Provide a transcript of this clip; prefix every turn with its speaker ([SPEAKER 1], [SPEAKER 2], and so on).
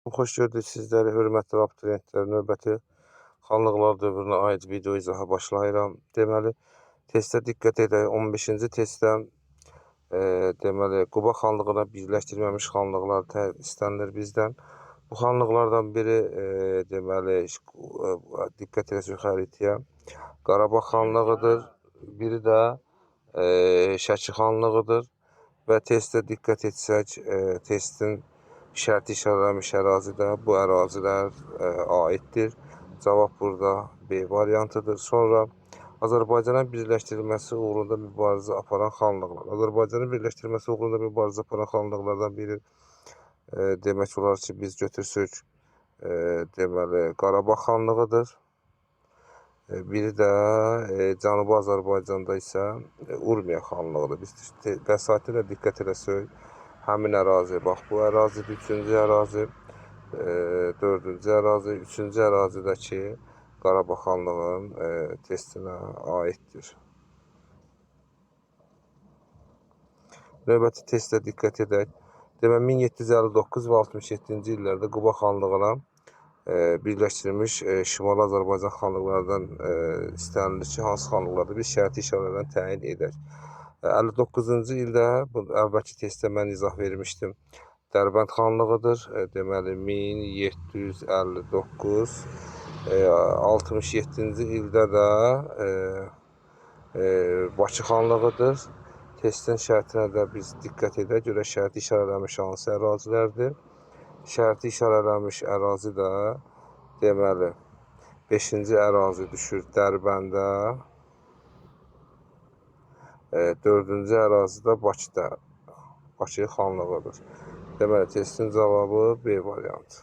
[SPEAKER 1] Xoş gördük sizləri, hörmətli abituriyentlər. Növbəti xanlıqlar dövrünə aid video izaha başlayıram. Deməli, testə diqqət edək. 15-ci testdən deməli, Quba xanlığına birləşdirilməmiş xanlıqlar istənilir bizdən. Bu xanlıqlardan biri deməli, diqqət edəcək xəritəyə. Qarabağ xanlığıdır. Biri də Şəki xanlığıdır. Və testə diqqət etsək, testin şərti işarələnmiş ərazidə bu ərazilər aiddir. Cavab burada B variantıdır. Sonra Azərbaycana birləşdirilməsi uğrunda mübarizə aparan xanlıqlar. Azərbaycanın birləşdirilməsi uğrunda mübarizə aparan xanlıqlardan biri demək olar ki, biz götürsək deməli Qarabağ xanlığıdır. Biri də Cənubi Azərbaycanda isə Urmiya xanlığıdır. Biz vəsaitə də diqqət eləsək, həmin ərazi, bax bu ərazidir, 3-cü ərazi, 4-cü ərazi, 3-cü ərazidəki Qarabağ xanlığının testinə aiddir. Növbəti testə diqqət edək. Deməli, 1759 və 67-ci illərdə Quba xanlığına birləşdirilmiş Şimali Azərbaycan xanlıqlardan istənilir ki, hansı xanlıqlarda bir şərti işarələrlə təyin edək. 59-cu ildə, bu əvvəlki testdə mən izah vermişdim, Dərbənd xanlığıdır. Deməli, 1759, 67-ci ildə də Bakı xanlığıdır. Testin şərtinə də biz diqqət edək, görək şərti işarələnmiş hansı ərazilərdir. Şərti işarələnmiş ərazi də, deməli, 5-ci ərazi düşür Dərbəndə, 4-cü ərazidə Bakı xanlığıdır. Deməli, testin cavabı B variantı.